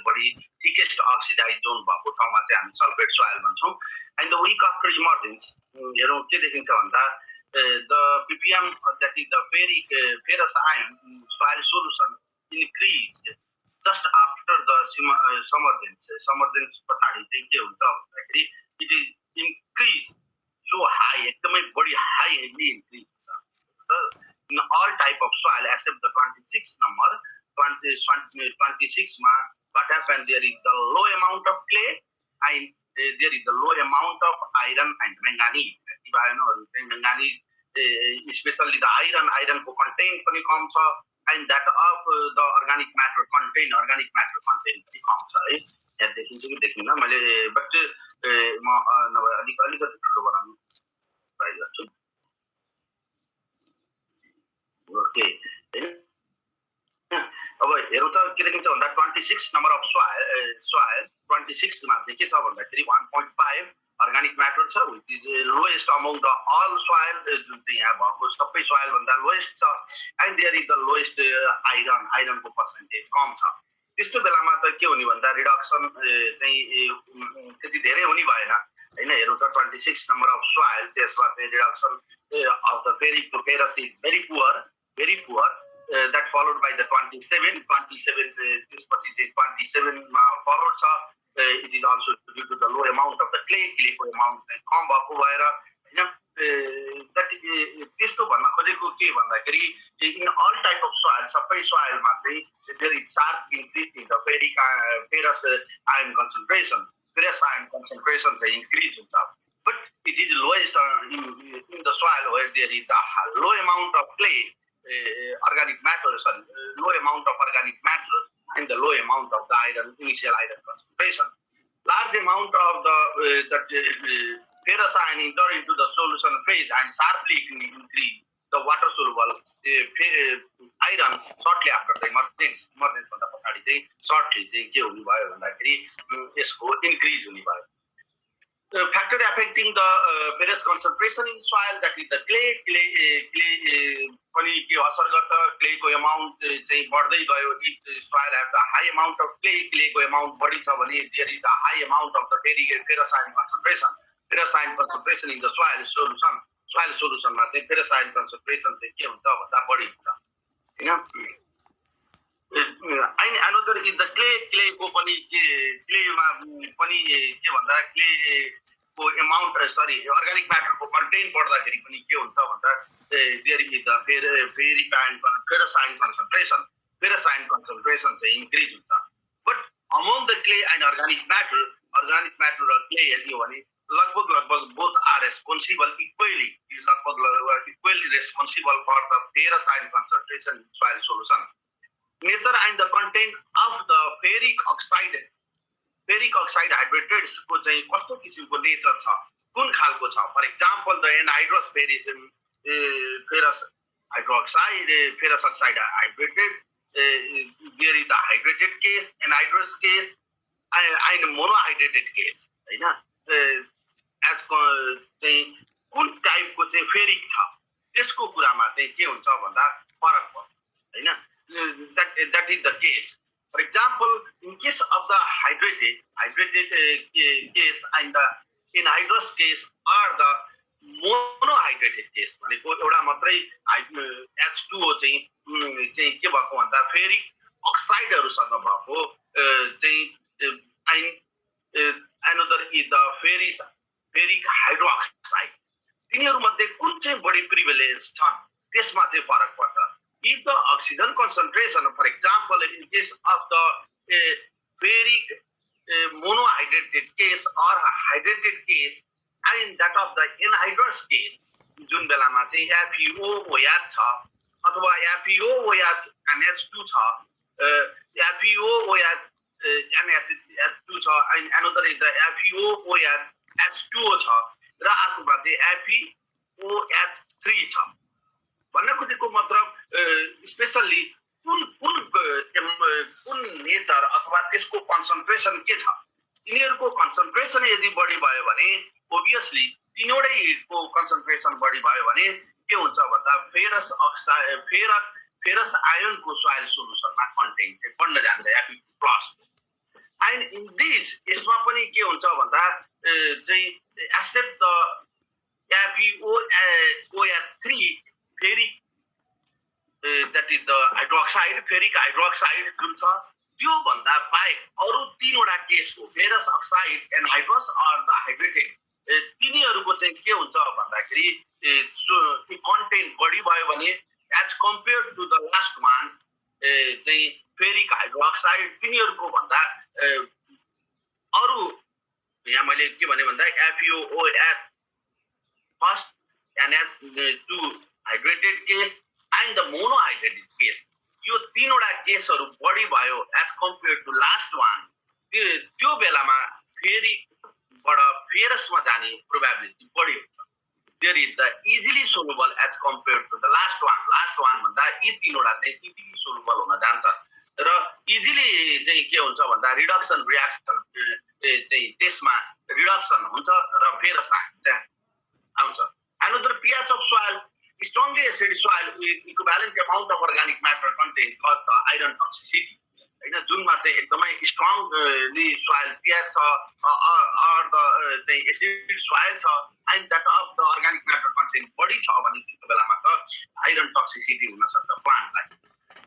बढी thickest oxidise John भएको ठाउँमा चाहिँ हामी सल्फेट सोइल भन्छौँ and the week after emergence हेरौँ के देखिन्छ भन्दा the ppm that is the ferrous ion soil solution increased just after the submergence पछाडि चाहिँ के हुन्छ भन्दाखेरि it is increased so high एकदमै बढी हाईली इन्क्रिज हुन्छ in all type of soil except the 26 number 26 मा what happens there is the low amount of clay and there is the low amount of iron and manganese manganese especially the iron को content पनि कम छ and that of the organic matter content पनि कम छ है यहाँ देखिन्छ कि देखिन्न मैले बट म नभए अलिकति ठुलो बनाउनु ट्राई गर्छु ओके अब हेरौँ त के देखिन्छ भन्दा 26 नम्बर अफ सोइल 26 मा चाहिँ के छ भन्दाखेरि 1.5 अर्गानिक म्याटर छ which is lowest among the all soil जुन चाहिँ यहाँ भएको सबै सोइल भन्दा लोएस्ट छ and there is the lowest आइरनको पर्सेन्टेज कम छ त्यस्तो बेलामा त के हुने भन्दा रिडक्सन चाहिँ त्यति धेरै हुने भएन हैन हेरौँ त 26 नम्बर अफ सोइल त्यसमा चाहिँ reduction of the ferric to ferrous is very poor that followed by the 27 त्यसपछि चाहिँ 27 मा फलोड छ it is also due to the low amount of the clay को amount कम भएको भएर हैन त्यस्तो भन्न खोजेको के भन्दाखेरि in all type of soil सबै सोइलमा चाहिँ there is sharp increase in the ferrous ion concentration चाहिँ increase हुन्छ but it is lowest in the soil where there is a low amount of clay organic matter low amount of organic matter and the low amount of the initial iron concentration large amount of the ferrous ion enter into the solution phase and sharply increase the water soluble iron shortly after the emergence भन्दा पछाडि चाहिँ shortly चाहिँ के हुने भयो भन्दाखेरि यसको increase हुने भयो factor affecting the ferrous concentration in soil that is the clay पनि के असर गर्छ clay को amount चाहिँ बढ्दै गयो if soil has a high amount of clay को amount बढी छ भने there is a high amount of the ferrous ion concentration in the soil solution मा चाहिँ ferrous ion concentration चाहिँ के हुन्छ भन्दा बढी हुन्छ हैन and another is the clay को पनि clay मा पनि के भन्दा clay को amount organic matter को content बढ्दाखेरि पनि के हुन्छ भन्दा there is the ferrous ion concentration चाहिँ increase हुन्छ but among the clay and organic matter र clay हेर्ने हो भने लगभग both are responsible equally responsible for the ferrous ion concentration in soil solution nature and the content of the ferric oxide hydrates को चाहिँ कस्तो किसिमको नेचर छ कुन खालको छ for example the anhydrous ferrous oxide hydrated there is the hydrated case anhydrous case and monohydrated case हैन as चाहिँ कुन टाइपको चाहिँ फेरिक छ त्यसको कुरामा चाहिँ के हुन्छ भन्दा फरक पर्छ हैन that is the case. For example, in case of the hydrated case and the anhydrous case or the monohydrated case भनेको एउटा मात्रै H2O चाहिँ के भएको भन्दा फेरिक अक्साइडहरुसँग भएको चाहिँ another is the ferric hydroxide तिनीहरु मध्ये कुन चाहिँ बढी प्रिभलेन्स छन् त्यसमा चाहिँ फरक पर्छ. If the oxygen concentration, for example, in case of the ferric monohydrated case or hydrated case and that of the anhydrous case, जुन बेलामा चाहिँ FeOOH छ अथवा FeOOH NH2 छ FeOOH NH2 छ and another is the FeOOH H2O छ र अर्कोमा चाहिँ FeOH3 छ. भन्न खोजेको मतलब स्पेशली कुन नेचर अथवा त्यसको कन्सन्ट्रेसन के छ यिनीहरुको कन्सन्ट्रेसन यदि बढी भयो भने ओबियसली तिनीवटैको कन्सन्ट्रेसन बढी भयो भने के हुन्छ भन्दा फेरस आयन को सोइल सोलुसनमा कन्टेन्ट चाहिँ बढ्न जान्छ Fe+. एन्ड इन दिस यसमा पनि के हुन्छ भन्दा चाहिँ एक्सेप्ट द FeOH3 फेरि that is the hydroxide, ferric hydroxide जुन छ त्यो भन्दा बाहेक अरु 3 वटा केसको ferrous oxide and hydrous or the hydrated तिनीहरुको चाहिँ के हुन्छ भन्दाखेरि कन्टेन्ट बढी भयो भने as compared to the last one चाहिँ ferric hydroxide तिनीहरुको भन्दा अरु यहाँ मैले के भने भन्दा FeOH first and as to hydrated case and the monohydrated case यो 3 वटा केसहरु बढी भयो as compared to last one त्यो बेलामा फेरि बड फेरसमा जाने प्रोबेबिलिटी बढी हुन्छ there is the easily soluble as compared to the last one भन्दा यी 3 वटा चाहिँ easily soluble हुन जान्छ र इजिली चाहिँ के हुन्छ भन्दा रिडक्सन रिएक्सन चाहिँ त्यसमा रिडक्सन हुन्छ र फेरस आउँछ another pH of soil strongly acidic soil with equivalent amount of organic matter content called the iron toxicity हैन जुनमा चाहिँ एकदमै स्ट्रङली soil pH छ or the acidic soil छ and that of the organic matter content बढी छ भने त्यो बेलामा त iron toxicity हुन सक्छ प्लान्टलाई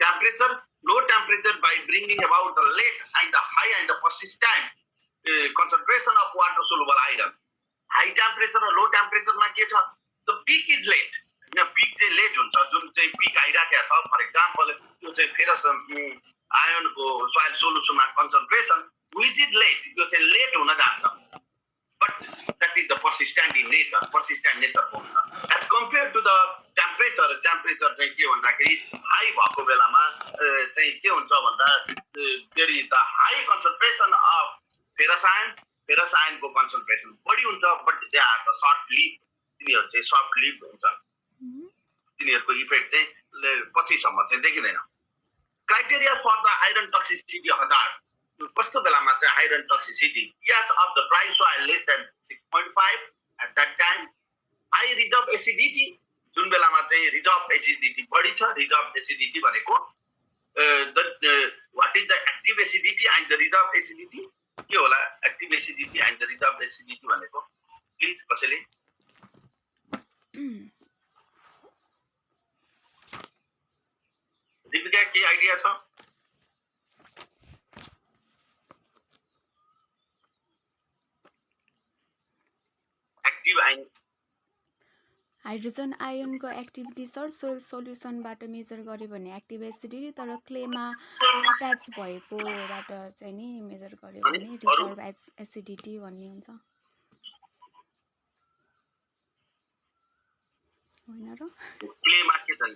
temperature low temperature by bringing about the late and the high and the persistent concentration of water soluble iron high temperature or low temperature मा के छ the peak is late peak चाहिँ late हुन्छ जुन चाहिँ pick आइराखेको छ for example त्यो चाहिँ फेरस आयनको सोइल सोलुसनमा कन्सन्ट्रेसन व्हिच इज लेट यो चाहिँ लेट हुन जान्छ but that is the persistent in nature persistent nature हुन्छ as compare to the temperature चाहिँ के भन्दाखेरि हाई भएको बेलामा चाहिँ के हुन्छ भन्दा there is the high concentration of ferrous आयनको कन्सन्ट्रेसन बढी हुन्छ but they are the short live तिनीहरु चाहिँ सर्ट लिभ हुन्छ तिनीहरुको इफेक्ट चाहिँ पछिसम्म चाहिँ देखिदैन criteria for the iron toxicity hazard कस्तो बेलामा चाहिँ iron toxicity pH of the dry soil less than 6.5 at that time high reserve acidity जुन बेलामा चाहिँ रिजर्भ एसिडिटी बढी छ रिजर्भ एसिडिटी भनेको what is the active acidity and the reserve acidity के होला active acidity and the reserve acidity भनेको please कसैले दीपिका के आइडिया छ एक्टिभ आयन हाइड्रोजन आयनको एक्टिभिटी सर सोइल सोल्युसनबाट मेजर गर्यो भने एक्टिभ एसिडिटी तर क्लेमा अट्याच भएकोबाट चाहिँ नि मेजर गर्यो भने रिजर्भ एसिडिटी भन्ने हुन्छ होइन र क्लेमा के छ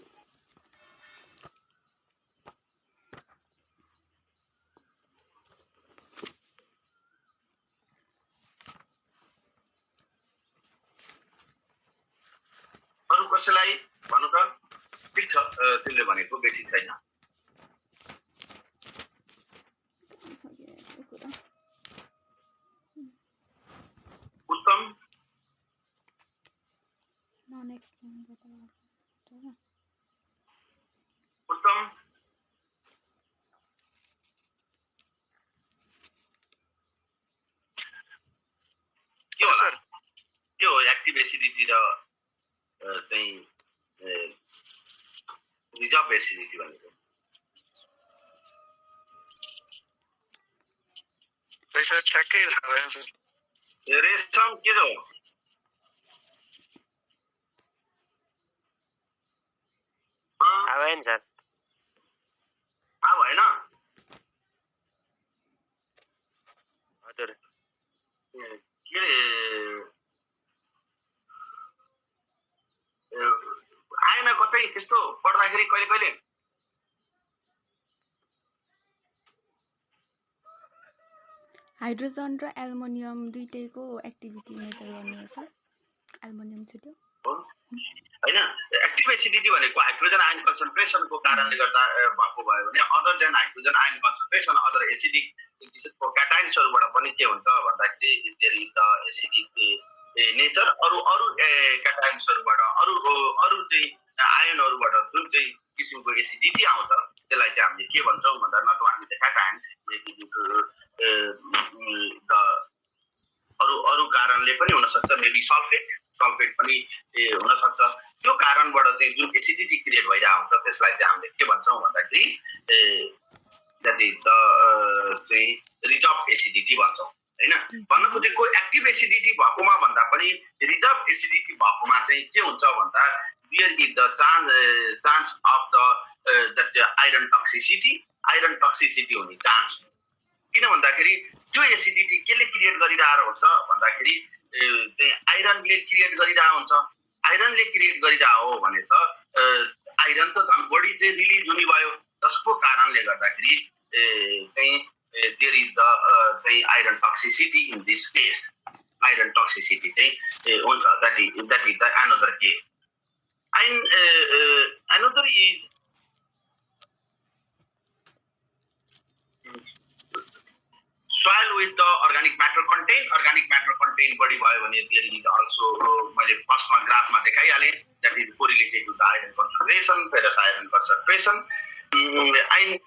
कसैलाई भन्नु त ठिक छ तिमीले भनेको बेठी छैन उत्तम उत्तम के होला के हो एक्टिभ एसिडिटी र चाहिँ रिजर्भ एसिडिटी भनेको पैसा ठ्याक्कै थाहा भएन सर रेशम के हो थाहा भएन सर थाहा भएन हजुर के आएन कतै त्यस्तो पढ्दाखेरि कहिले कहिले हाइड्रोजन र एल्युमिनियम दुईटैको एक्टिभिटी मेजर गर्ने हो सर एल्युमिनियम छुट्यो हैन एक्टिभ एसिडिटी भनेको हाइड्रोजन आयन कन्सन्ट्रेसनको कारणले गर्दा भएको भयो भने other than hydrogen ion concentration other acidic विशेषको क्याटाइन्सहरुबाट पनि के हुन्छ भन्दाखेरि there is the acidic nature अरु क्याटाइन्सहरुबाट अरु चाहिँ आयनहरुबाट जुन चाहिँ किसिमको एसिडिटी आउँछ त्यसलाई चाहिँ हामीले के भन्छौं भन्दा नट ओन्ली द क्याटाइन्स पनि हुन सक्छ, मेबी सल्फेट पनि हुन सक्छ। त्यो कारणबाट चाहिँ जुन एसिडिटी क्रिएट भइरहेको हुन्छ त्यसलाई चाहिँ हामीले के भन्छौँ भन्दाखेरि द्याट इज द चाहिँ रिजर्भ एसिडिटी भन्छौँ हैन। भन्न खोजेको एक्टिभ एसिडिटी भएकोमा भन्दा पनि रिजर्भ एसिडिटी भएकोमा चाहिँ के हुन्छ भन्दा there is the chance of the iron toxicity हुने चान्स। किन भन्दाखेरि त्यो एसिडिटी केले क्रिएट गरिरहेको हुन्छ भन्दाखेरि चाहिँ आइरनले क्रिएट गरिरहेको हुन्छ। आइरनले क्रिएट गरिरहेको हो भने त आइरन त झन् बढी चाहिँ रिलिज हुने भयो, जसको कारणले गर्दाखेरि चाहिँ देयर इज द चाहिँ iron toxicity in this case. Iron toxicity चाहिँ हुन्छ, that is the another case. And another is soil with the organic matter content बढी भयो भने there is also मैले फर्स्टमा ग्राफमा देखाइहालेँ, that is correlated to the iron concentration, ferrous iron concentration. And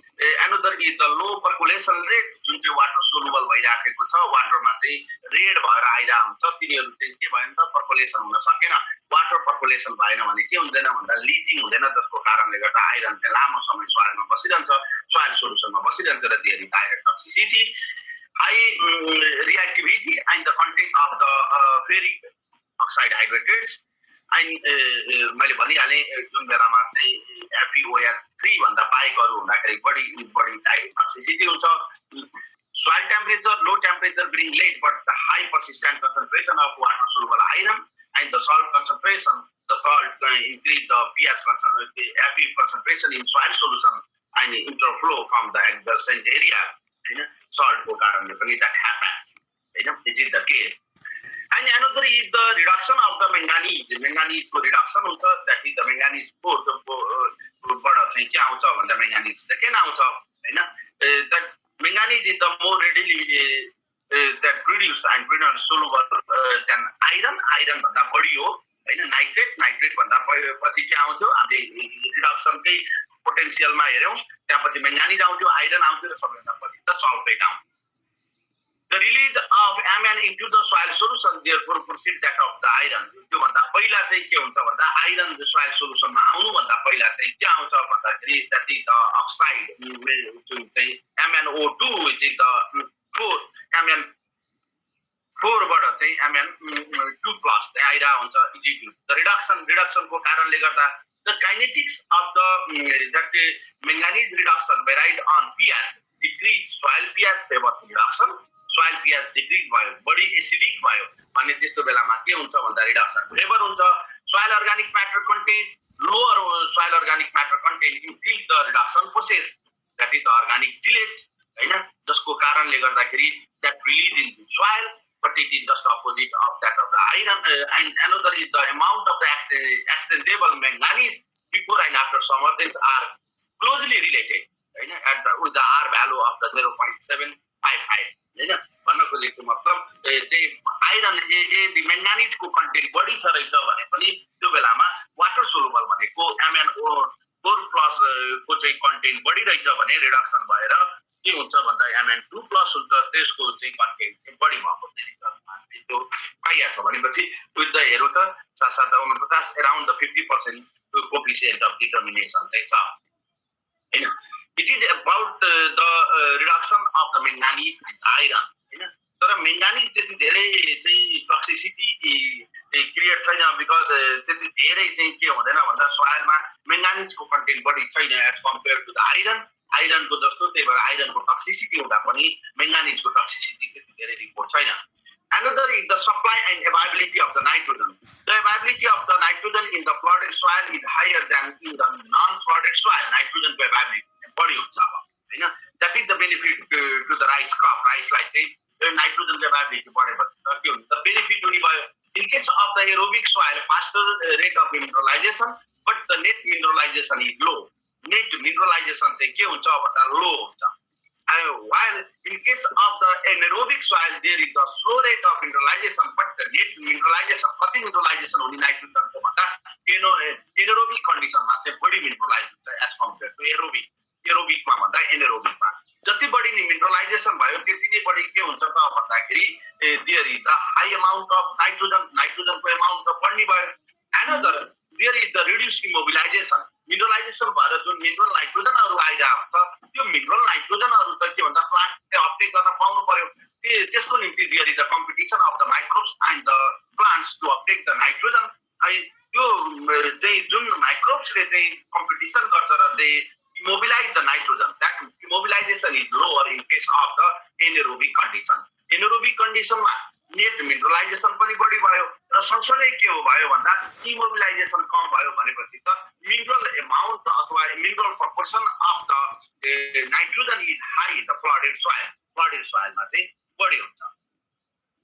another is the low percolation rate, जुन चाहिँ water soluble भइराखेको छ, वाटरमा चाहिँ रेड भएर आइरहेको हुन्छ, तिनीहरू चाहिँ के भयो भने पर्कुलेसन हुन सकेन। वाटर पर्कुलेसन भएन भने के हुँदैन भन्दा लिचिङ हुँदैन, जसको कारणले गर्दा आइरन चाहिँ लामो समय सोइलमा बसिरहन्छ, सोइल सोल्युसनमा बसिरहन्छ र there is iron toxicity. High reactivity and the content of the ferric oxide hydrates. And मैले भनिहालेँ जुन बेलामा चाहिँ FeOH3 भन्दा बाहेकहरू हुँदाखेरि बढी टक्सिसिटी हुन्छ। Soil temperature, low temperature bring late but the high persistent concentration of water soluble iron and the salt concentration, the salt increase the pH concentration, the Fe concentration in soil solution and interflow from the adjacent area. Salt को कारणले पनि that happens, हैन, it is the case. And another is the reduction of the manganese को reduction हुन्छ, that is the manganese बाट चाहिँ के आउँछ भन्दा manganese सेकेन्ड आउँछ, हैन। that manganese is the more readily that produce and soluble than iron भन्दा बढी हो, हैन। नाइट्रेट भन्दा पछि के आउँथ्यो, हामीले रिडक्सनकै पोटेन्शियलमा हेर्यौं, त्यसपछि मैंगानीज आउँथ्यो, आइरन आउँथ्यो र सबैभन्दा पछि त सल्फेट आउँथ्यो। The release of Mn into the soil solution therefore precedes that of the iron. त्यो भन्दा पहिला चाहिँ के हुन्छ भन्दा आइरन सोइल सोल्युसनमा आउनु भन्दा पहिला चाहिँ के आउँछ भन्दाखेरि that is the oxide जुन चाहिँ MnO2 which is the 4 Mn4 बाट चाहिँ Mn2+ चाहिँ आइरा हुन्छ। The reduction को कारणले गर्दा the kinetics of the that manganese reduction varied on pH, decrease soil pH favors reduction, soil pH decrease भयो, बढी एसिडिक भयो भने त्यस्तो बेलामा के हुन्छ भन्दा रिडक्सन फेभर हुन्छ। soil organic matter content, lower soil organic matter content increase the reduction process, that is the organic chelate, हैन, जसको कारणले गर्दाखेरि that release into soil, but it is just opposite of that of the iron. And another is the amount of the extendable manganese before and after summer things are closely related, with the R value of the 0.755, हैन। भन्न खोजेको मतलब चाहिँ iron यदि manganese को content बढी छ रहेछ भने पनि त्यो बेलामा वाटर सोलुबल भनेको MnO4+ को चाहिँ कन्टेन्ट बढी रहेछ भने रिडक्सन भएर के हुन्छ भन्दा Mn2+ हुन्छ, त्यसको चाहिँ कन्टेन्ट चाहिँ बढी भएको त्यो पाइया छ भनेपछि विथ द हेरौँ त 749 around the 50% coefficient of determination चाहिँ छ, हैन। It is about the reduction of the manganese and iron, हैन। तर मैंगानीज त्यति धेरै चाहिँ टक्सिसिटी क्रिएट छैन, बिकज त्यति धेरै चाहिँ के हुँदैन भन्दा सोइलमा मैंगानीजको कन्टेन्ट बढी छैन एज कम्पेयर टु द आइरनको जस्तो, त्यही भएर आइरनको टक्सिसिटी हुँदा पनि मैंगानीजको टक्सिसिटी त्यति धेरै रिपोर्ट छैन। Another is the supply and availability of the nitrogen. The availability of the nitrogen in the flooded soil is higher than in the non-flooded soil. Nitrogen availability बढी हुन्छ, हैन। That is the benefit to the rice crop. राइसलाई चाहिँ nitrogen availability बढेपछि के हुन्छ, the benefit हुने भयो। In case of the aerobic soil, faster rate of mineralization, but the net mineralization is low. Net mineralization चाहिँ के हुन्छ भन्दा लो हुन्छ। While in case of the anaerobic soil there is a slow rate of mineralization, but the net mineralization, कति mineralization हुने नाइट्रोजनको भन्दा anaerobic कन्डिसनमा चाहिँ बढी मिनरलाइज हुन्छ एज कम्पेयर टु एरोबिकमा भन्दा एनारोबिकमा। जति बढी मिनरलाइजेसन भयो त्यति चाहिँ बढी के हुन्छ त भन्दाखेरि there is the high amount of नाइट्रोजनको अमाउन्ट त बढ्ने भयो another there is the reduce immobilization mineralization भएर जुन मिनरल नाइट्रोजनहरू आइरहेको हुन्छ त्यो मिनरल नाइट्रोजनहरू त के भन्छ प्लान्टले अपटेक गर्न पाउनु पर्यो त्यसको निम्ति there is the competition of the microbes and the plants to uptake the nitrogen अनि त्यो चाहिँ जुन माइक्रोब्सले चाहिँ कम्पिटिसन गर्छ र they immobilize the nitrogen. That immobilization is lower in case of the anaerobic condition. Anaerobic condition मा net mineralization पनि बढी भयो र सँगसँगै के हो भयो भन्दा immobilization कम भयो भनेपछि त mineral amount अथवा mineral proportion of the nitrogen is high in the flooded soil. Flooded soil मा चाहिँ बढी हुन्छ.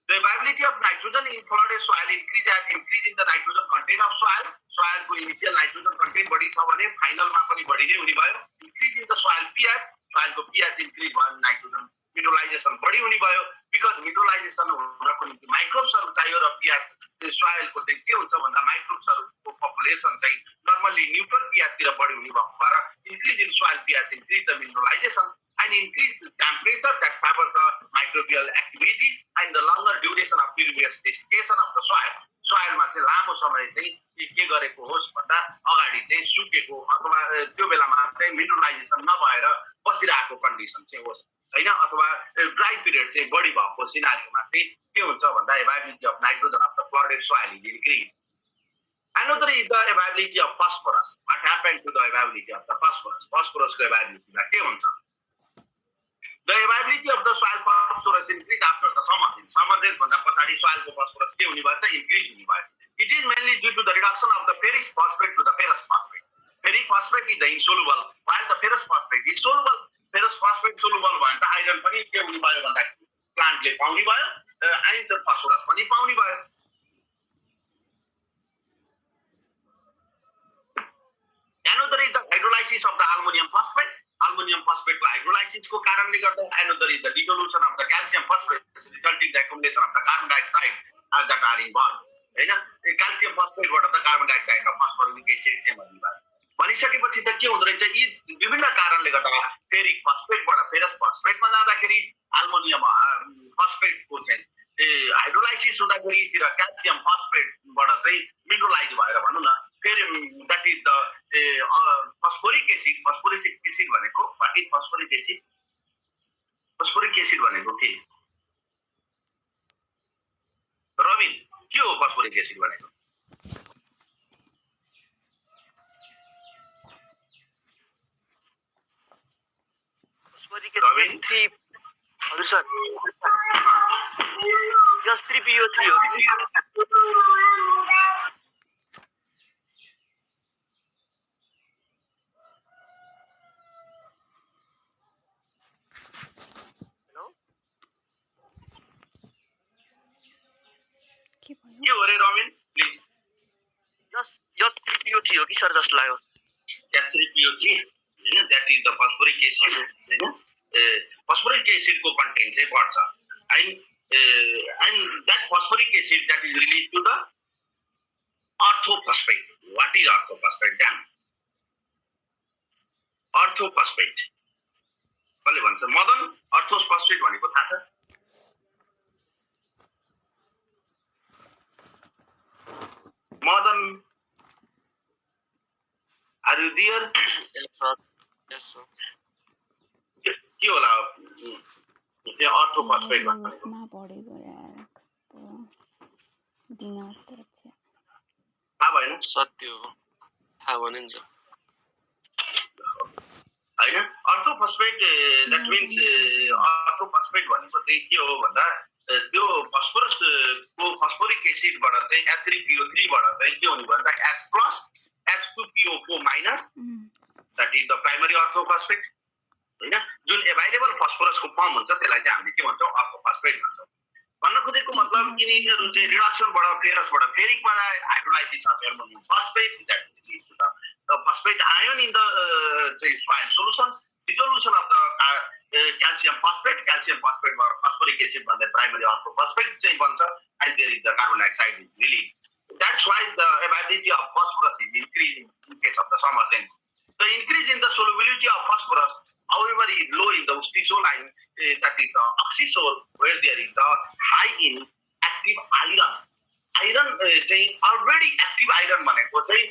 The availability of nitrogen in flooded soil increase in the nitrogen content of soil. Soil को initial nitrogen content बढी छ भने final मा पनि बढी नै हुने भयो. Increase in the soil pH. Soil को pH increase भयो nitrogen mineralization बढी हुने भयो. Because mineralization हुनको निम्ति microbes हरु चाहियो र pH soil को चाहिँ के हुन्छ भन्दा microbes हरुको population चाहिँ normally neutral pH तिर बढी हुने भएको भएर increase in soil pH increase the mineralization and increase the temperature that favors the microbial activity and the longer duration of previous desiccation of the soil. Soil मा चाहिँ लामो समय चाहिँ के गरेको होस् भन्दा अगाडि चाहिँ सुकेको अथवा त्यो बेलामा चाहिँ मिनरलाइजेसन नभएर बसिरहेको कन्डिसन चाहिँ होस् हैन अथवा ड्राई पिरियड चाहिँ बढी भएको सिनारीमा चाहिँ के हुन्छ भन्दा availability of nitrogen of the flooded soil is increase. Another is the availability of phosphorus. What happened to the availability of the phosphorus? Phosphorus को availability मा के हुन्छ? The availability of the soil phosphorus increase after the summer. Summer days भन्दा पछाडी soil को phosphorus के हुने भयो त increase हुने भयो. It is mainly due to the reduction of the ferrous phosphate to the ferrous phosphate. Ferric phosphate is the insoluble, while the ferrous phosphate is soluble. Ferrous phosphate soluble भयो भने त iron पनि के हुने भयो भन्दाखेरि प्लान्टले पाउने भयो अनि त phosphorus पनि पाउने भयो. Another is the hydrolysis of the aluminum phosphate. Aluminum phosphate को hydrolysis को कारणले गर्दा another is the dissolution of the calcium phosphate resulting the accumulation of the carbon dioxide that are involved. हैन calcium phosphate बाट त carbon dioxide र phosphoric acid चाहिँ बन्ने भयो. भनिसकेपछि त के हुँदो रहेछ यी विभिन्न कारणले गर्दा फेरिक फस्फेट बाट फेरस फस्फेट मा जाँदाखेरि अल्युमिनियम फस्फेट को चाहिँ हाइड्रोलाइसिस हुँदाखेरि तिर क्याल्सियम फस्फेट बाट चाहिँ मिनरलाइज भएर भनौं न फेरि दैट इज द फस्फोरिक एसिड भनेको व्हाट इज फस्फोरिक एसिड? फस्फोरिक एसिड भनेको के? रबिन के हो फस्फोरिक एसिड भनेको? फस्फोरिक एसिड हजुर सर जस्ट 3PO3 हो. के हो रे रबिन प्लिज जस्ट 3PO3 हो कि सर जस्ट लाग्यो. That 3PO3 हैन दैट इज द फस्फोरिक एसिड हैन फस्फोरिक एसिड को कन्टेन्ट चाहिँ बढ्छ and that phosphoric acid that is released to the orthophosphate. What is orthophosphate then? Orthophosphate कसले भन्छ? मदन orthophosphate भनेको थाहा छ? Madan are you there? Yes sir. के होला त्यो orthophosphate भनेको? यसमा पढेको यार कस्तो दिमाग त छ. थाहा भएन? सत्य हो थाहा भने नि हैन orthophosphate that means orthophosphate भनेको चाहिँ के हो भन्दा त्यो फस्फोरस को फस्फोरिक एसिड बाट चाहिँ H3PO3 बाट चाहिँ के हुने भन्दा H plus H2PO4 minus that is the primary orthophosphate हैन जुन अवेलेबल फस्फोरस को फर्म हुन्छ त्यसलाई चाहिँ हामीले के भन्छौं? orthophosphate भन्छौं. भन्न खोजेको मतलब यिनीहरु चाहिँ रिडक्सन बाट फेरस बाट फेरिक मा hydrolysis of aluminium phosphate that is the phosphate ion in the soil solution, dissolution of the calcium phosphate बाट phosphoric acid भन्दा primary orthophosphate चाहिँ बन्छ and there is the carbon dioxide is released. That's why the availability of phosphorus is increasing in case of the summer rains. The increase in the solubility of phosphorus however is low in the ustisol and that is the oxysol, where there is the high in active iron. Iron चाहिँ already active iron भनेको चाहिँ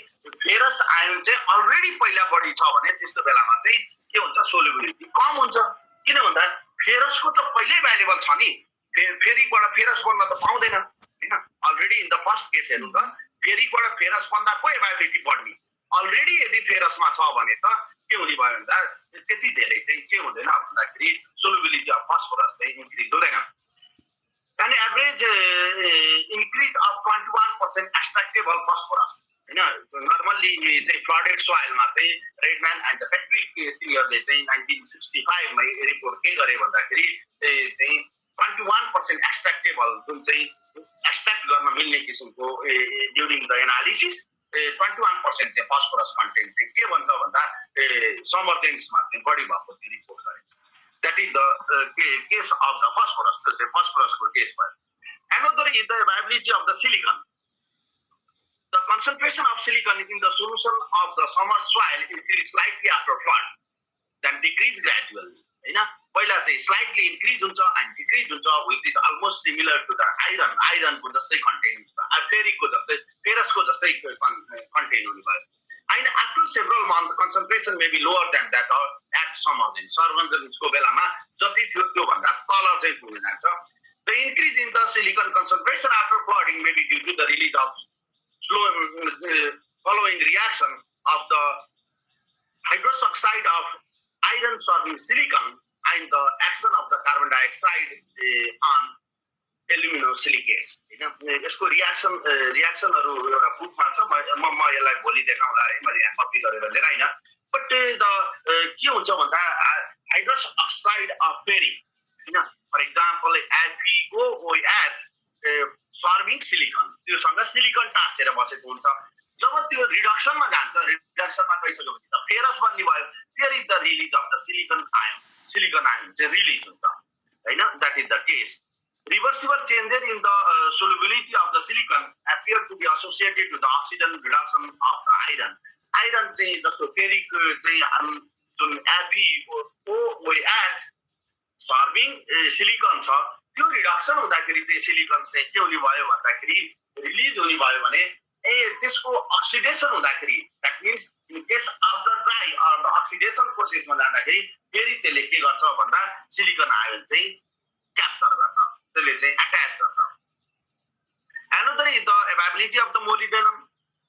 ferrous ion चाहिँ already पहिला बढी छ भने त्यस्तो बेलामा चाहिँ के हुन्छ सोल्युबिलिटी कम हुन्छ किन भन्दा फेरसको त पहिल्यै अवेलेबल छ नि फेरिकबाट फेरस बन्न त पाउँदैन हैन already in the first case हेर्नु त फेरिकबाट फेरस बन्दा पो एभाइलिटी बढ्ने अलरेडी यदि फेरसमा छ भने त के हुने भयो भन्दा त्यति धेरै चाहिँ के हुँदैन भन्दाखेरि सोल्युबिलिटी अफ फस्फोरस चाहिँ इन्क्रिज हुँदैन an average increase of 21% extractable phosphorus. Normally, flooded soil, Redman and the Patrick year, 1965, my report, 21% extractable, extract during the analysis, 21% phosphorus content, some of things, body report. That is the case of the phosphorus, the phosphorus case. Another is the availability of the silicon. The concentration of silicon in the solution of the summer soil increase slightly after flood, then decrease gradually. पहिला चाहिँ slightly increase हुन्छ and decrease हुन्छ, which is almost similar to the iron. Iron को जस्तै contain हुन्छ, ferric को जस्तै, ferrous को जस्तै contain हुने भयो. And after several months, concentration may be lower than that or at some of them. Sarvanjanisको बेलामा जति थियो त्यो भन्दा तल चाहिँ पुग्न जान्छ. The increase in the silicon concentration after flooding may be due to the release of following reaction of the hydrous oxide of iron sorbing silicon and the action of the carbon dioxide on aluminosilicate. यसको रियाक्सनहरु एउटा बुकमा छ म यसलाई भोलि देखाउँला है मैले यहाँ कपी गरेर लिएर हैन बट के हुन्छ भन्दा हाइड्रस अक्साइड अफ फेरिक हैन फर एक्जाम्पल FeOOH सोर्बिङ सिलिकन त्योसँग सिलिकन टाँसेर बसेको हुन्छ जब त्यो रिडक्सनमा जान्छ रिडक्सनमा गइसकेपछि त फेरस बन्ने भयो there is the release of the silicon ion चाहिँ रिलीज हुन्छ हैन that is the case Reversible changes in the solubility of the silicon appear to be associated with the oxidation reduction of the iron. Iron चाहिँ जस्तो ferric चाहिँ जुन FeOOH सोर्बिङ silicon छ त्यो reduction हुँदाखेरि चाहिँ सिलिकन चाहिँ के हुने भयो भन्दाखेरि रिलिज हुने भयो भने त्यसको अक्सिडेसन हुँदाखेरि that means in case after dry or oxidation प्रोसेसमा जाँदाखेरि फेरि त्यसले के गर्छ भन्दा सिलिकन आयन चाहिँ क्याप्चर गर्छ attach गर्छ. Another is the availability of the molybdenum.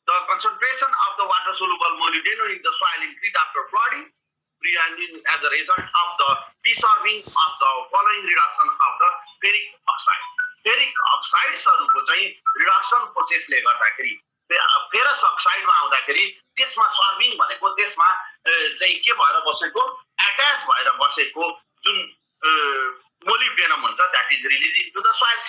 The concentration of the water soluble molybdenum in the soil increased after flooding as a result of the desorbing of the following reduction of the ferric oxide. Ferric oxides हरुको चाहिँ reduction प्रोसेसले गर्दाखेरि ferrous अक्साइडमा आउँदाखेरि त्यसमा सर्बिङ भनेको त्यसमा चाहिँ के भएर बसेको अट्याच भएर बसेको जुन molybdenum हुन्छ that is released into the soil.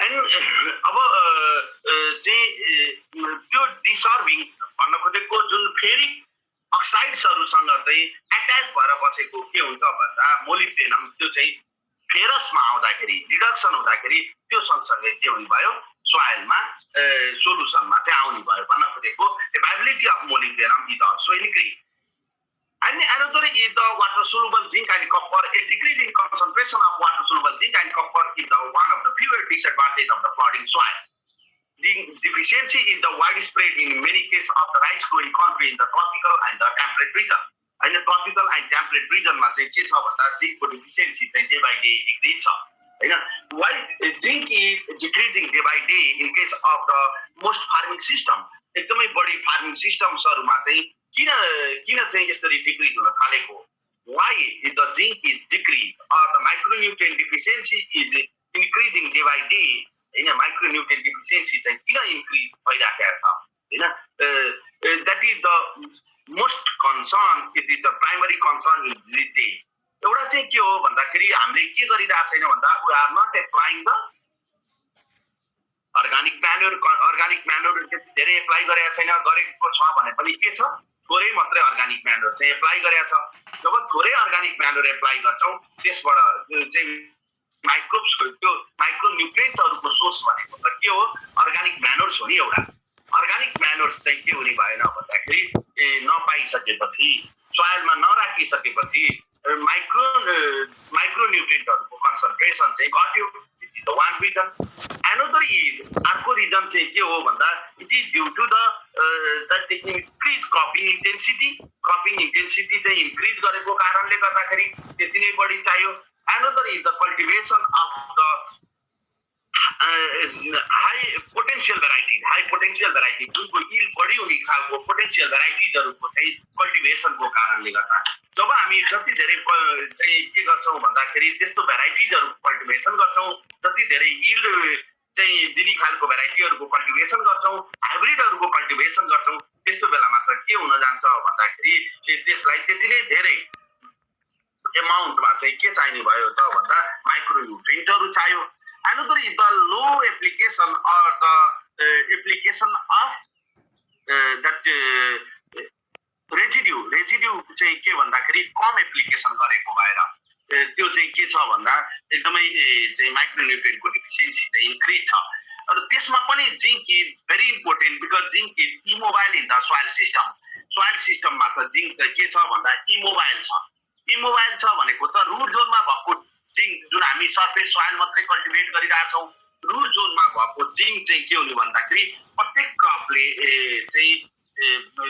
अब त्यो डिसर्बिङ भन्न खोजेको जुन फेरिक अक्साइड्सहरुसँग चाहिँ अट्याच भएर बसेको के हुन्छ भन्दा मोलिब्डेनम त्यो चाहिँ फेरसमा आउँदाखेरि रिडक्सन हुँदाखेरि त्यो सँगसँगै के हुने भयो सोइलमा सोलुसनमा चाहिँ आउने भयो भन्न खोजेको availability of molybdenum is also increase. And another is the water soluble zinc and copper. A decrease in concentration of water soluble zinc and copper is one of the fewer disadvantages of the flooding soil. The deficiency is the widespread in many cases of the rice growing country in the tropical and the temperate region. And the tropical and temperate region मा चाहिँ के छ भन्दा जिंकको deficiency चाहिँ day by day increase छ हैन why zinc is decreasing day by day in case of the most farming system एकदमै बढी फार्मिङ सिस्टम्सहरुमा चाहिँ किन चाहिँ यसरी डिक्रिज हुन थालेको why is the zinc is decreased or the micronutrient deficiency is increasing day by day हैन micronutrient deficiency चाहिँ किन इन्क्रिज भइराखेको छ हैन that is the most concern it is the primary concern in this day एउटा चाहिँ के हो भन्दाखेरि हामीले के गरिरहेको छैन भन्दा we are not applying the organic manure धेरै एप्लाई गरेको छैन गरेको छ भने पनि के छ थोरै मात्रै अर्गानिक म्यानुअर चाहिँ एप्लाई गरेको छ जब थोरै अर्गानिक म्यानुअर एप्लाई गर्छौं त्यसबाट चाहिँ माइक्रोब्सको त्यो माइक्रोन्युट्रिएन्टहरुको सोर्स भनेको त के हो अर्गानिक म्यानुअर्स हो नि एउटा अर्गानिक म्यानुअर्स चाहिँ के हुने भएन भन्दाखेरि नपाइसकेपछि सोइलमा नराखिसकेपछि माइक्रोन्युट्रिएन्टहरुको कन्सन्ट्रेसन चाहिँ घट्यो the one reason another is अर्को रिजन चाहिँ के हो भन्दा it is due to the increased cropping intensity चाहिँ increase गरेको कारणले गर्दाखेरि त्यति नै बढी चाहियो another is the cultivation of the high potential variety जुनको yield बढी हुने खालको पोटेन्शियल भेराइटिजहरुको चाहिँ कल्टिभेसनको कारणले गर्दा जब हामी जति धेरै चाहिँ के गर्छौं भन्दाखेरि त्यस्तो भेराइटिजहरु कल्टिभेसन गर्छौं जति धेरै yield चाहिँ दिने खालको भेराइटिहरुको कल्टिभेसन गर्छौं हाइब्रिडहरुको कल्टिभेसन गर्छौं त्यस्तो बेलामा त के हुन जान्छ भन्दाखेरि त्यसलाई त्यति नै धेरै एमाउन्टमा चाहिँ के चाहिने भयो त भन्दा माइक्रोन्युट्रिएन्टहरु चाहियो another is the low application or the application of that residue चाहिँ के भन्दाखेरि कम एप्लिकेसन गरेको भएर त्यो चाहिँ के छ भन्दा एकदमै चाहिँ माइक्रोन्युट्रिएन्टको डिफिसियन्सी चाहिँ इन्क्रिज छ र त्यसमा पनि zinc is very important because zinc is immobile in the soil सिस्टममा त जिंक त के छ भन्दा इमोबाइल छ भनेको त रुट जोनमा भएको जिंक जुन हामी सरफेस सोइल मात्रै कल्टिभेट गरिरहेका छौं रुट जोनमा भएको जिंक चाहिँ के हुने भन्दाखेरि प्रत्येक क्रपले चाहिँ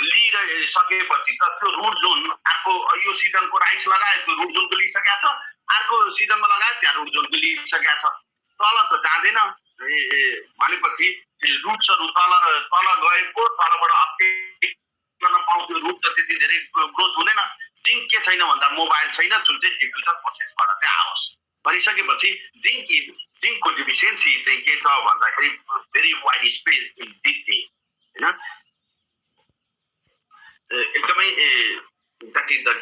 लिइसकेपछि त त्यो रुट जोन अर्को यो सिजनको राइस लगायो त्यो रुट जोनको लिइसकेको छ अर्को सिजनमा लगायो त्यहाँ रुट जोनको लिइसकेको छ तल त जाँदैन भनेपछि रुट्सहरु तल गएको तलबाट अपडेट गर्न पाउँथ्यो रुट त त्यति धेरै ग्रोथ हुँदैन जिंक के छैन भन्दा मोबाइल छैन जुन चाहिँ डिफ्युजन प्रोसेसबाट चाहिँ आओस् भनिसकेपछि जिंकको डिफिसियन्सी चाहिँ के छ भन्दाखेरि very wide space in this day हैन एकदमै that is the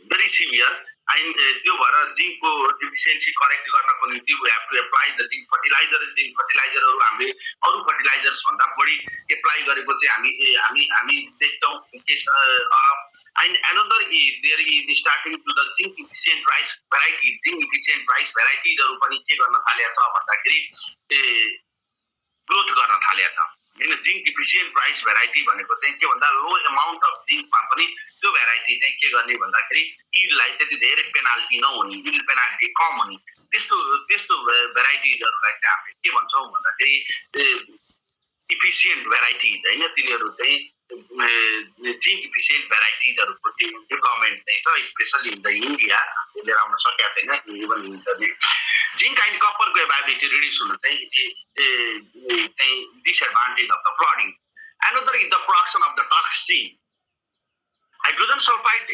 very severe and त्यो भएर जिंकको डिफिसियन्सी करेक्ट गर्नको निम्ति we have to apply the zinc fertilizerहरु हामीले अरु फर्टिलाइजर्स भन्दा बढी एप्लाई गरेको चाहिँ हामी देख्छौं case and another is there is starting to the zinc efficient rice varieties हरु पनि के गर्न थालेको छ भन्दाखेरि ग्रोथ गर्न थालेको छ हैन जिंक डिफिसियन्ट राइस भेराइटी भनेको चाहिँ के भन्दा लो अमाउन्ट अफ जिंकमा पनि त्यो भेराइटी चाहिँ के गर्ने भन्दाखेरि यील्डलाई त्यति धेरै पेनाल्टी नहुने यील्ड पेनाल्टी कम हुने त्यस्तो भेराइटिजहरुलाई चाहिँ हामीले के भन्छौं भन्दाखेरि इफिसियन्ट भेराइटिज हैन तिनीहरु चाहिँ जिंक इफिसियन्ट भेराइटिजहरुको डेभलपमेन्ट चाहिँ छ स्पेशली इन द इन्डिया लिएर आउन सकेको छैन इभन इन्टरनेट जिंक एन्ड कपरको एभाइलिटी रिड्युस हुनु चाहिँ disadvantage of the flooding another is the production of the toxin hydrogen sulfide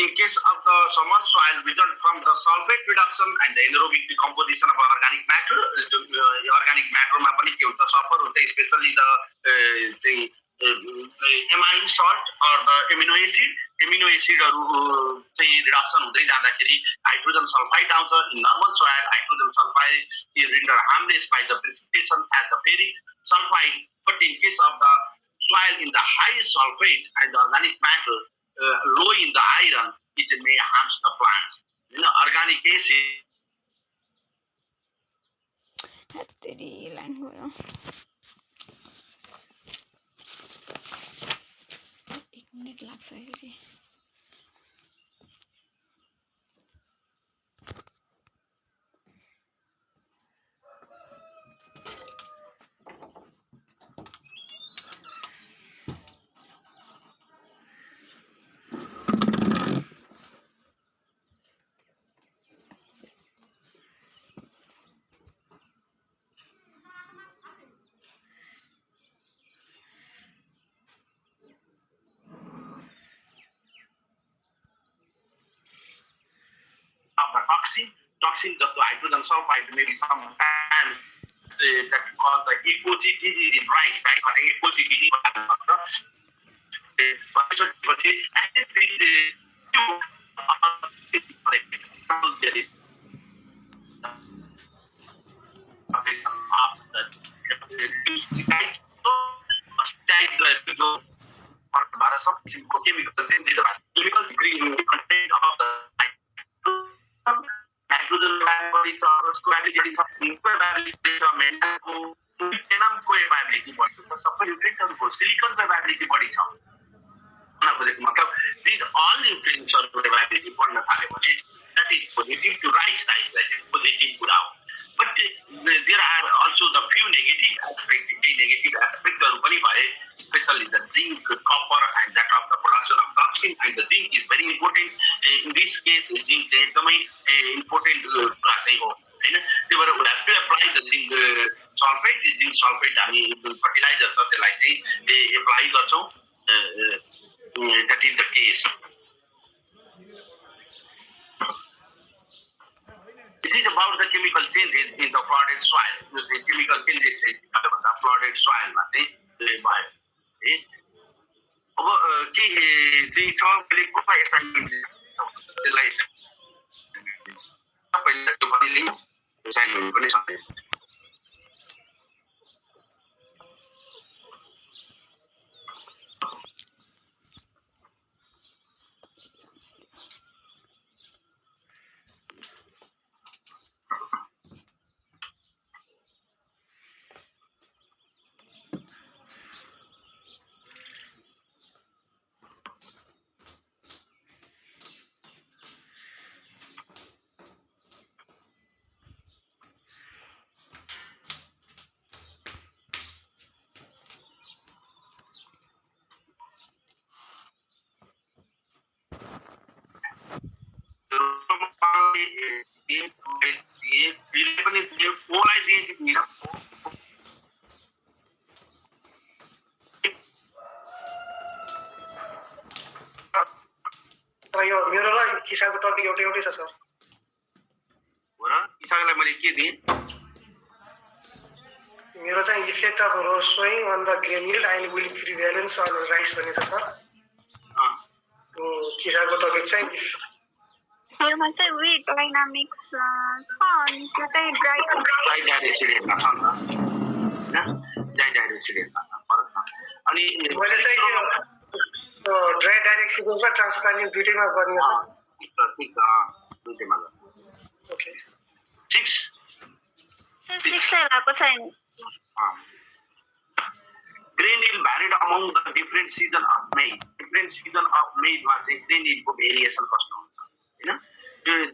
in case of the summer soil result from the sulfate reduction and the anaerobic decomposition of organic matter ma pani ke huncha suffer huncha especially the amine salt or the amino acid haru चाहिँ reduction हुँदै जाँदाखेरि hydrogen sulfide आउँछ in normal soil hydrogen sulfide is rendered harmless by the precipitation as the ferric sulfide but in case of the soil in the high sulfate and the organic matter low in the iron it may harm the plants organic acid हत्तेरी line गयो 1 minute लाग्छ फेरि toxin जस्तो hydrogen sulphide maybe sometimes that cause the ACOG in rice, right? Or ACOG पछि भारत सब किसिमको chemical green content of the nitrogen बढी छ उसको एबिलिटी छ इन्को एबिलिटी छ मेटाको एनामको एबिलिटी बढी छ सबै न्युट्रिएन्टहरुको सिलिकनको एबिलिटी बढी छ खोजेको मतलब these all nutrients एबिलिटी बढ्न थालेपछि that is positive to rice like positive कुरा हो but there are also the few negative aspects पनि भए especially the zinc copper and that of the production of toxin and the zinc is very important in this case zinc एकदमै important कुरा चाहिँ हो हैन त्यही भएर we have to apply the zinc sulfate हामी फर्टिलाइजर छ त्यसलाई चाहिँ एप्लाई गर्छौं that is the case. It is about the chemical changes in the flooded soil. The chemical changes in the flooded soil मा चाहिँ भयो अब के चाहिँ छ मैले को असाइनमेन्ट त्यसलाई सबैले त्यो पनि लिनु असाइनमेन्ट पनि छ मेरो र किसाको टपिक एउटै छ सर हो र किसालाई मैले के दिए मेरो चाहिँ effect of row sowing on the grain yield and will prevalence on rice भन्ने छ सर किसाको टपिक चाहिँ मेरोमा चाहिँ वीट डाइनामिक्स छ अनि त्यो चाहिँ ड्राई डाइरेक्सनमा छ नि त डाइरेक्सनमा फरक छ अनि मैले चाहिँ त्यो ड्राई डाइरेक्सन र ट्रान्सप्लान्टिङ दुईटैमा गर्ने छ ठीक छ दुईटैमा ओके 6 लाई भएको छैन grain yield varied among the different season of maize मा चाहिँ grain yield को भेरिएसन कस्तो हुन्छ हैन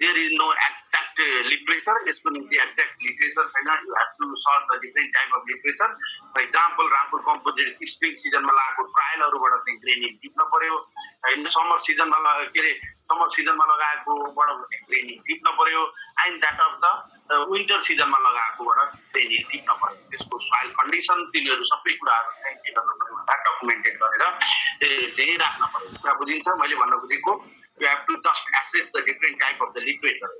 there is no exact literature यसको निम्ति exact literature छैन you have to solve the different type of literature for example Rampur composite spring सिजनमा लागेको ट्रायलहरुबाट चाहिँ grain yield टिप्न पर्यो हैन समर सिजनमा लगाएकोबाट grain yield टिप्न पर्यो and that of the winter सिजनमा लगाएकोबाट grain yield टिप्न पर्यो त्यसको soil condition तिनीहरु सबै कुराहरु चाहिँ के गर्न पर्यो डकुमेन्टेड गरेर चाहिँ राख्न पर्यो कुरा बुझिन्छ मैले भन्न खोजेको you have to just assess the different type of the literature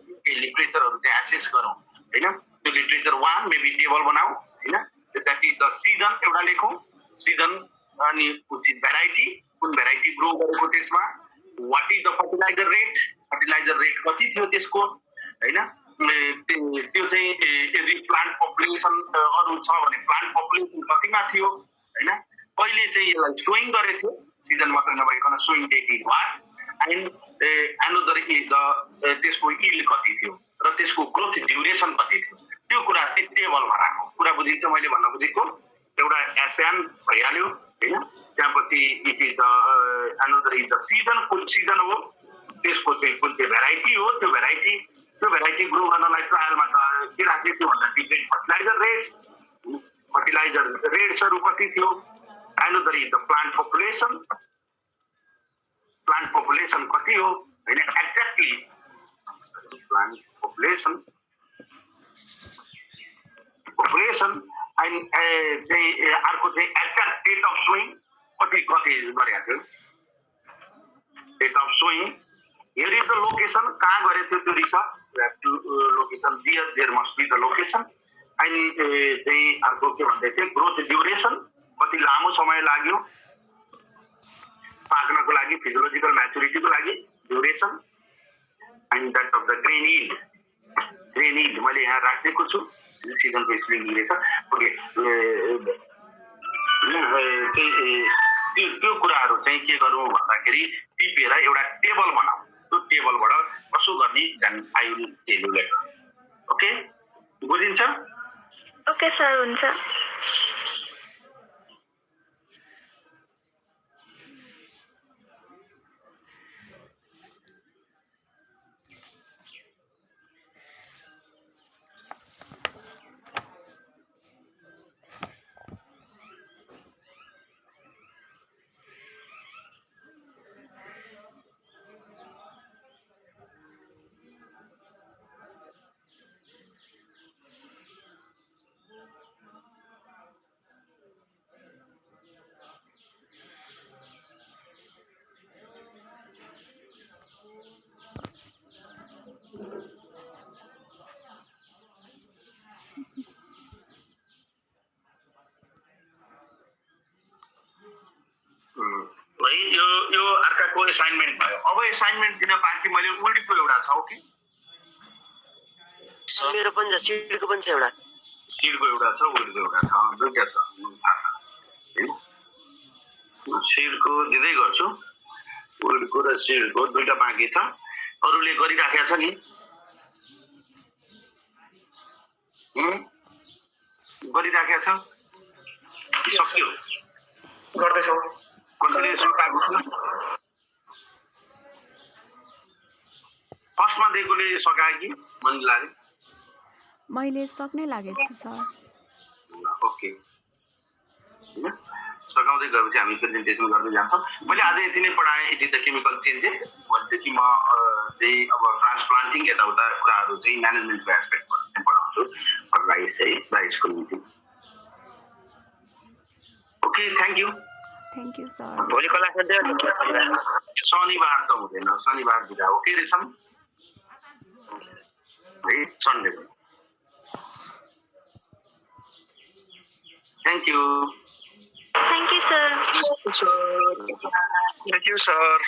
literature हरु चाहिँ assess गरौँ हैन त्यो literature 1 maybe टेबल बनाऊ हैन that is the season एउटा लेखौं season अनि कुन भेराइटी ग्रो गरेको त्यसमा what is the fertilizer rate कति थियो त्यसको हैन त्यो चाहिँ यदि प्लान्ट पपुलेसन अरु छ भने प्लान्ट पपुलेसन कतिमा थियो हैन कहिले चाहिँ यसलाई सोइङ गरेको सिजन मात्र नभइकन sowing date is what and another is the त्यसको yield कति थियो र त्यसको ग्रोथ ड्युरेसन कति थियो त्यो कुरा चाहिँ टेबलमा राखौं कुरा बुझिन्छ मैले भन्न खोजेको एउटा एसएन भइहाल्यो हैन त्यसपछि it is the another is the season कुन सिजन हो त्यसको चाहिँ कुन चाहिँ भेराइटी हो त्यो भेराइटी ग्रो गर्नलाई ट्रायलमा के राख्ने थियो भन्दा डिफरेन्ट फर्टिलाइजर रेट्सहरु कति थियो another is the plant population कति हो हैन एक्ज्याक्टली प्लान्ट population and चाहिँ अर्को चाहिँ एक्ज्याक्ट डेट अफ सोइङ कति गरेको थियो date of sowing here is the location, कहाँ गरेको थियो त्यो research, location, there must be the location, अनि चाहिँ अर्को के भन्दै थिए ग्रोथ ड्युरेसन, कति लामो समय लाग्यो पाक्नको लागि, फिजियोलोजिकल म्याचुरिटीको लागि duration, and that of the grain yield मैले यहाँ राखेको छु, सिजनको स्प्रिङ लिएर ओके। त्यो कुराहरू चाहिँ के गरौँ भन्दाखेरि टिपेर एउटा टेबल बनाऊ, त्यो टेबलबाट कसो गर्ने then I will tell you later. Okay, बुझिन्छ? ओके सर, हुन्छ। यो अर्काको असाइनमेन्ट भयो। अब असाइनमेन्ट दिन बाँकी मैले उल्टीको एउटा छ कि मेरो पनि छ, सिडको पनि छ एउटा, सिडको एउटा छ, उल्टीको एउटा छ, दुईटा छ। सिडको दिँदै गर्छु, उल्टीको र सिडको दुईटा बाँकी छ। अरूले गरिराखेको छ नि, गरिराखेको छ, सक्यो गर्दैछौँ। कसैले सकाएको छ? फर्स्टमा दिएकोले सकायो कि मन लाग्यो? मैले सक्नै लागेको छु सर। ओके, सकाउँदै गएपछि हामी प्रेजेन्टेसन गर्दै जान्छौँ। मैले आज यति नै पढाएँ, it is the chemical changes भनेपछि म चाहिँ अब ट्रान्सप्लान्टिङ यताउता कुराहरू चाहिँ म्यानेजमेन्टको एस्पेक्टमा पढाउँछु राइस चाहिँ राइसको निम्ति। Okay, thank you. Thank you sir. भोलिको लागि शनिबार त हुँदैन, शनिबार बिदा हो के रेशम है, Sunday. Thank you. Thank you sir. Thank you sir.